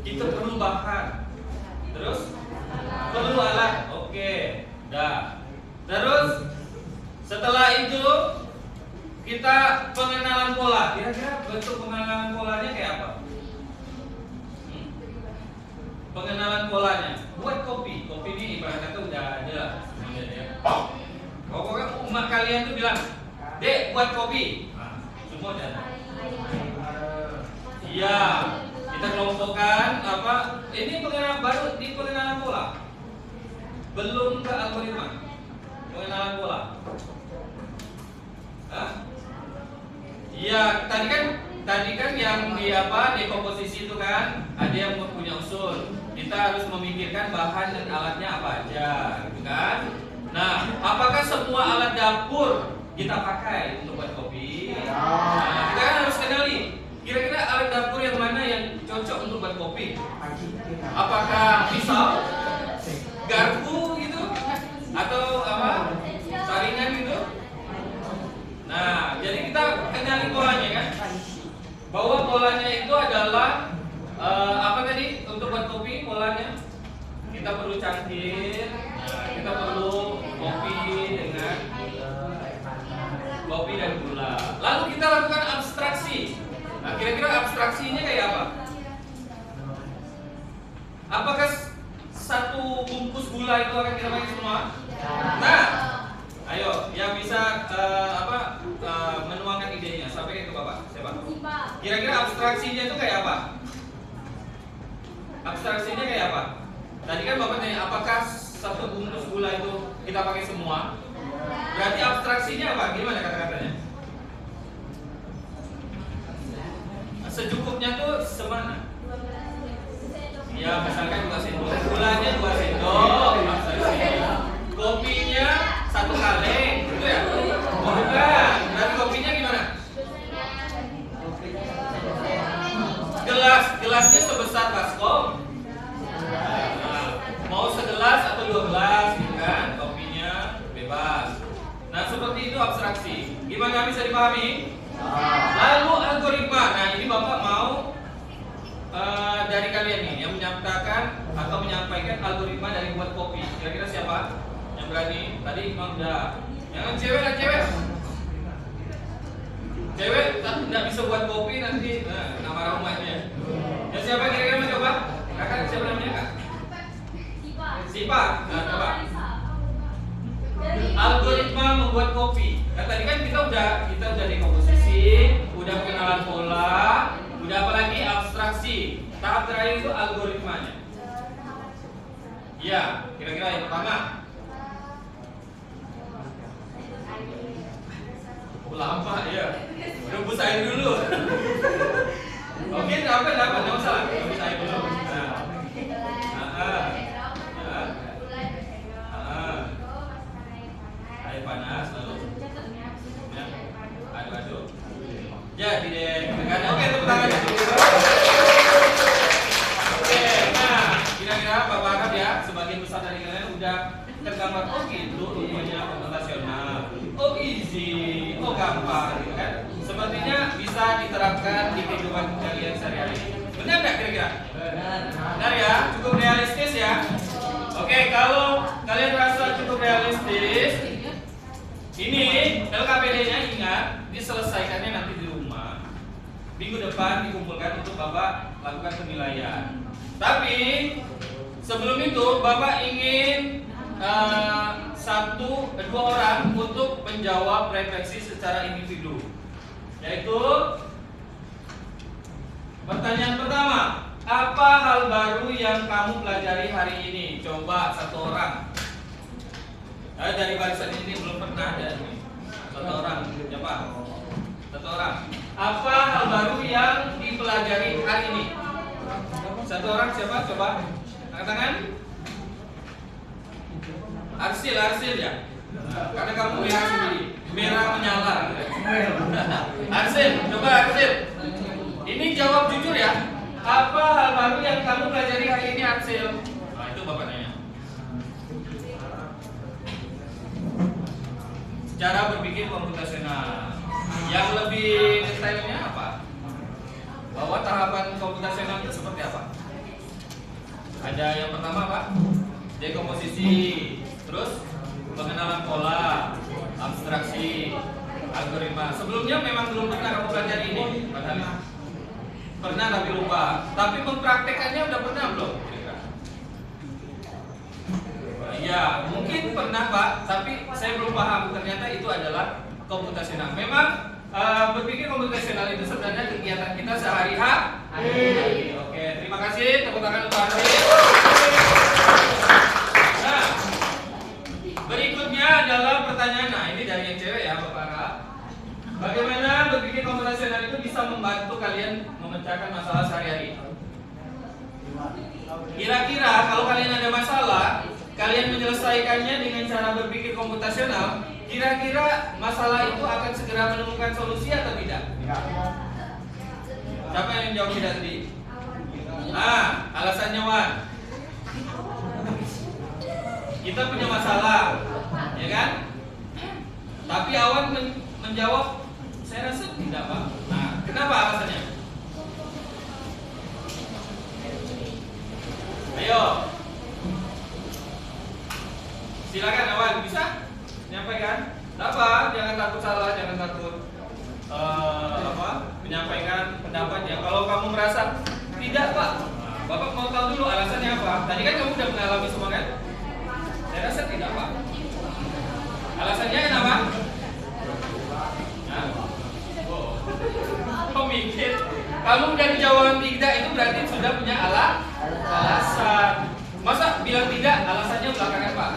Speaker 1: Kita perlu bahan. Terus perlu alat. Oke. Dah. Terus setelah itu kita pengenalan pola. Kira-kira bentuk pengenalan polanya kayak apa? Pengenalan polanya. Buat kopi. Kopi ini ibarat kata udah ada. Pokoknya umat kalian tuh bilang, "Dek, buat kopi." Nah, semua udah ada. Iya. Kita kelompokkan apa? Ini pengenalan baru di pengenalan pola. Belum ke algoritma. Pengenalan pola. Hah? Iya, tadi kan yang di dekomposisi itu kan ada yang punya usul. Kita harus memikirkan bahan dan alatnya apa aja, gitu kan? Nah, apakah semua alat dapur kita pakai untuk buat kopi? Nah, kita kan harus kenali. Kira-kira alat dapur yang mana yang cocok untuk buat kopi? Apakah pisau, garpu gitu, atau apa? Saringan gitu? Nah, jadi kita kenali polanya kan? Bahwa polanya itu adalah apa tadi untuk buat kopi polanya? Kita perlu cangkir, kita perlu kopi dan gula. Lalu kita lakukan abstraksi. Nah, kira-kira abstraksinya kayak apa? Apakah satu bungkus gula itu akan kita pakai semua? Nah, ayo yang bisa menuangkan idenya, sampaikan ke Bapak. Siapa? Kira-kira abstraksinya itu kayak apa? Abstraksinya kayak apa? Tadi kan Bapak tanya, apakah satu bungkus gula itu kita pakai semua? Berarti abstraksinya apa? Gimana kata-katanya? Secukupnya tuh semana? Ya, misalkan 2 sendok. Gulanya 2 sendok. Kopinya 1 kaleng, gitu ya? Bukan. Berarti kopinya gimana? Gelasnya sebesar baskom. Nah, mau segelas atau 2 gelas, gitu kan? Kopinya bebas. Nah, seperti itu abstraksi. Gimana bisa dipahami? Lalu algoritma. Nah, ini Bapak mau dari kalian nih yang menyatakan atau menyampaikan algoritma dari buat kopi. Kira-kira siapa yang berani? Tadi Imam udah. Jangan cewek lah, cewek. Cewek nggak bisa buat kopi nanti nama rumahnya. Ya siapa kira-kira mau coba? Kakak siapa namanya kak? Sipa. Nah, coba. Algoritma membuat kopi. Nah, tadi kan kita udah dekomposisi, udah pengenalan pola, udah apalagi abstraksi. Tahap terakhir itu algoritmanya. Ya, kira-kira yang pertama. Lama ya. Rebus air dulu. Oke, dapat enggak masalah. Rebus air dulu. Air panas lalu. Ya. Aduk-aduk. Jadi deh. Oke, tepuk tangan dulu. Oke, nah, kira-kira Bapak harap ya, sebagian besar dari kalian udah tergambar oh gitu rupanya komputasional. Oh easy, oh gampang gitu kan. Sepertinya bisa diterapkan di kehidupan kalian sehari-hari. Benar nggak kira-kira? Benar ya, cukup realistis ya. Oke, kalau kalian rasa cukup realistis, ini LKPD-nya ingat diselesaikannya nanti di rumah. Minggu depan dikumpulkan untuk Bapak lakukan penilaian. Tapi sebelum itu Bapak ingin 1-2 orang untuk menjawab refleksi secara individu. Yaitu pertanyaan pertama, apa hal baru yang kamu pelajari hari ini? Coba 1 orang. Dari barisan ini belum pernah ada nih. 1 orang, siapa? Satu orang. Apa hal baru yang dipelajari hari ini? Satu orang siapa? Coba angkat tangan. Arsil ya. Karena kamu merah sendiri, merah menyala. Arsil, coba Arsil. Ini jawab jujur ya. Apa hal baru yang kamu pelajari hari ini, Arsil? Nah, itu Bapak nanya. Cara berpikir komputasional. Yang lebih detailnya apa? Bahwa tahapan komputasional itu seperti apa? Ada yang pertama Pak, dekomposisi, terus pengenalan pola, abstraksi, algoritma. Sebelumnya memang belum pernah kamu pelajari ini, Pak Halim? Pernah tapi lupa. Tapi mempraktekannya udah pernah belum? Ya, mungkin pernah Pak, tapi saya belum paham. Ternyata itu adalah komputasional. Memang berpikir komputasional itu sebenarnya kegiatan kita sehari-hari. Oke, terima kasih. Tepuk tangan untuk Andri. Nah, berikutnya adalah pertanyaan. Nah, ini dari yang cewek ya, Bapak. Bagaimana berpikir komputasional itu bisa membantu kalian memecahkan masalah sehari-hari? Kira-kira kalau kalian ada masalah, kalian menyelesaikannya dengan cara berpikir komputasional, kira-kira masalah itu akan segera menemukan solusi atau tidak? Siapa yang jawab tidak tadi? Nah, alasannya Wan. Kita punya masalah, ya kan? Tapi Awan menjawab, saya rasa tidak Pak. Nah, kenapa alasannya? Ayo. Silakan Awan, bisa menyampaikan? Apa? Jangan takut salah, jangan takut menyampaikan pendapatnya. Kalau kamu merasa tidak Pak, Bapak mau tahu dulu alasannya apa. Tadi kan kamu udah mengalami semua kan? Saya rasa tidak Pak. Alasannya kenapa? Nah, pemikir. Kamu udah dijawab tidak, itu berarti sudah punya alasan. Masa bilang tidak, alasannya belakangan Pak?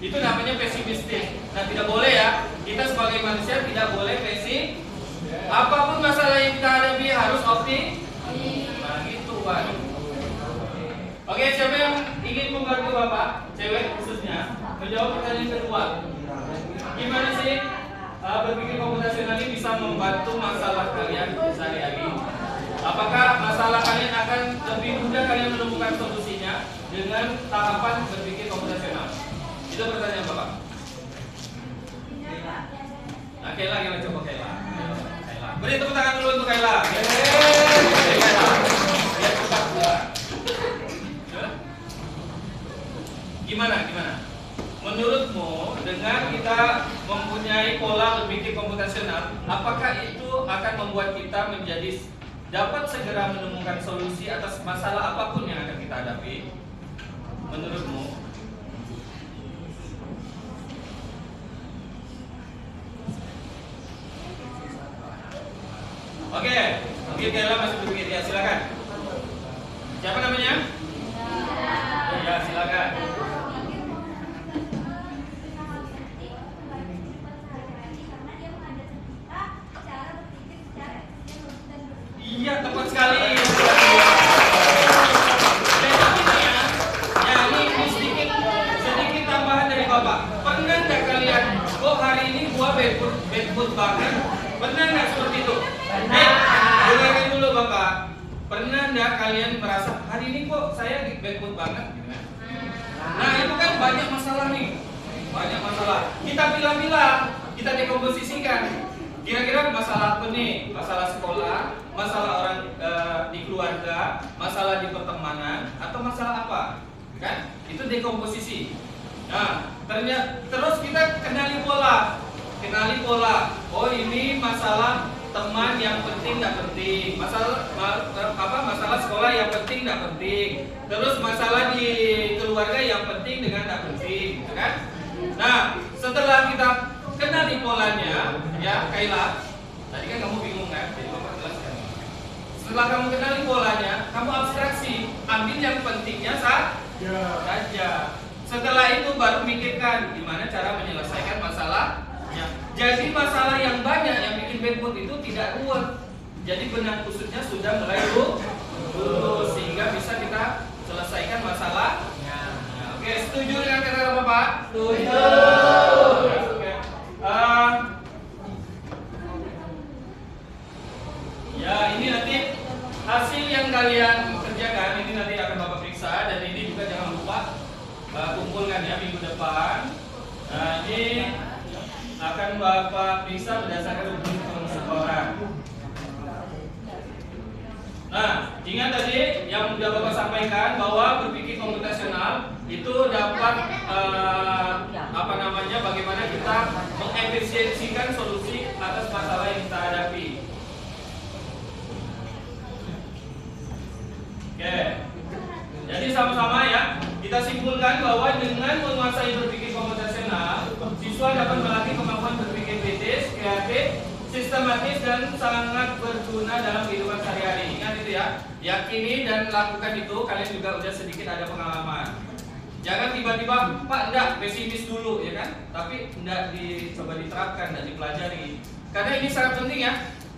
Speaker 1: Itu namanya pesimistis. Nah, tidak boleh ya. Kita sebagai manusia tidak boleh pesimis. Apapun masalah yang kita hadapi harus optimis. Nah, gitu Pak. Oke, siapa yang ingin membantu Bapak, cewek khususnya, menjawab pertanyaan kedua? Gimana sih berpikir komputasional ini bisa membantu masalah kalian sehari-hari? Apakah masalah kalian akan lebih mudah kalian menemukan solusinya dengan tahapan berpikir komputasional? Itu pertanyaan Bapak. Nah, Kayla, kita coba Kayla. Beri tepuk tangan dulu untuk Kayla. Biar cepat keluar. Gimana? Menurutmu dengan kita mempunyai pola berpikir komputasional, apakah itu akan membuat kita menjadi dapat segera menemukan solusi atas masalah apapun yang akan kita hadapi? Menurutmu? Oke, mungkin Kayla masih berpikir. Ya, silakan. Siapa namanya? Ya, silakan. Iya, tepat sekali. Ini sedikit tambahan dari Bapak. Pernah nggak kalian, kok hari ini gua bad banget? Pernah nggak seperti itu? Dengarkan dulu Bapak. Pernah nggak kalian merasa hari ini kok saya bad banget? Nah, itu kan banyak masalah nih. Banyak masalah. Kita pilah-pilah, kita dekomposisikan. Kira-kira masalah apa nih? Masalah sekolah, masalah orang di keluarga, masalah di pertemanan, atau masalah apa? Kan? Itu dekomposisi. Nah, terus kita kenali pola. Oh, ini masalah teman yang penting nggak penting, masalah sekolah yang penting nggak penting, terus masalah di keluarga yang penting dengan nggak penting, kan? Nah, setelah kita kenali polanya, ya Kayla, tadi kan kamu bingung kan? Jadi Bapak jelaskan. Setelah kamu kenali polanya, kamu abstraksi, ambil yang pentingnya saja. Setelah itu baru mikirkan gimana cara menyelesaikan masalahnya. Jadi masalah yang banyak yang bikin bad mood itu tidak ruwet. Jadi benang kusutnya sudah mulai lurus sehingga bisa kita selesaikan masalah. Nah, oke, setuju dengan kata Bapak? Setuju. Oke. Ya, ini nanti hasil yang kalian kerjakan ini nanti akan Bapak periksa, dan ini juga jangan lupa kumpulkan ya minggu depan. Nah, ini akan Bapak periksa berdasarkan ujian setoran. Nah, ingat tadi yang sudah Bapak sampaikan bahwa berpikir komputasional itu dapat bagaimana kita mengefisiensikan solusi atas masalah yang kita hadapi. Oke. Jadi sama-sama ya, kita simpulkan bahwa dengan menguasai berpikir komputasional, siswa dapat melatih kemampuan berpikir kritis, kreatif, sistematis, dan sangat berguna dalam kehidupan sehari-hari. Ingat itu ya, yakini dan lakukan itu. Kalian juga udah sedikit ada pengalaman. Jangan tiba-tiba, Pak, enggak, pesimis dulu ya kan, tapi enggak dicoba diterapkan dan dipelajari. Karena ini sangat penting ya.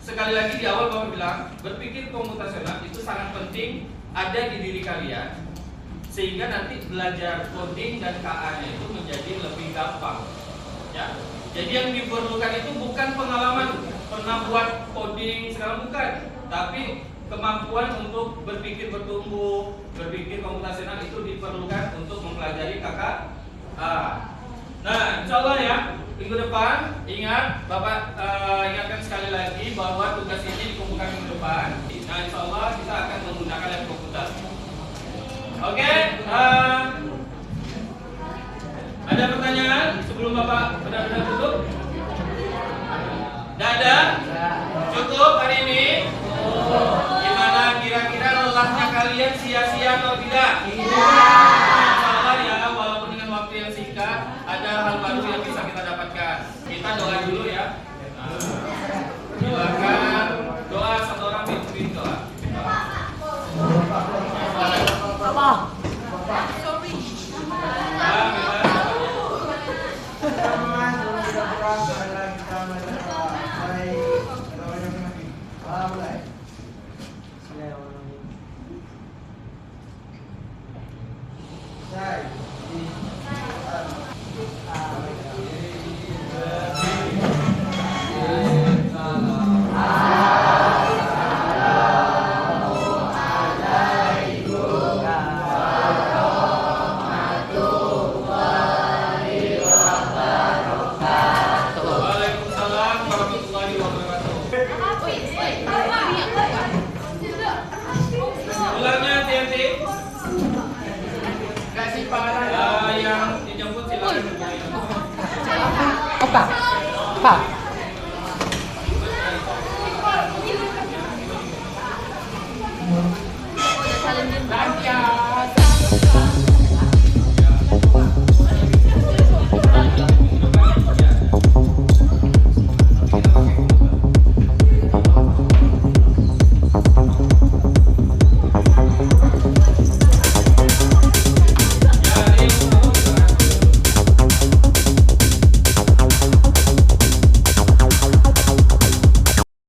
Speaker 1: Sekali lagi di awal Bapak bilang, berpikir komputasional itu sangat penting ada di diri kalian, sehingga nanti belajar coding dan KA-nya itu menjadi lebih gampang. Ya. Jadi yang diperlukan itu bukan pengalaman pernah buat coding sekarang, bukan, tapi kemampuan untuk berpikir bertumbuh, berpikir komputasional itu diperlukan untuk mempelajari KKA. Nah, insya Allah ya, minggu depan ingat Bapak ingatkan sekali lagi bahwa tugas ini dikumpulkan minggu depan. Nah, insya Allah kita akan menggunakan lab komputer. Oke, ada pertanyaan sebelum Bapak benar-benar tutup? Tidak ada? Cukup hari ini? Gimana kira-kira lelahnya kalian sia-sia atau tidak? Insyaallah ya, walaupun dengan waktu yang singkat ada hal baru yang bisa kita dapatkan. Kita doa dulu ya. Silakan doa, satu orang pimpin doa. Ulangnya hati-hati. Kasih yang dijemput silakan.
Speaker 5: Apa?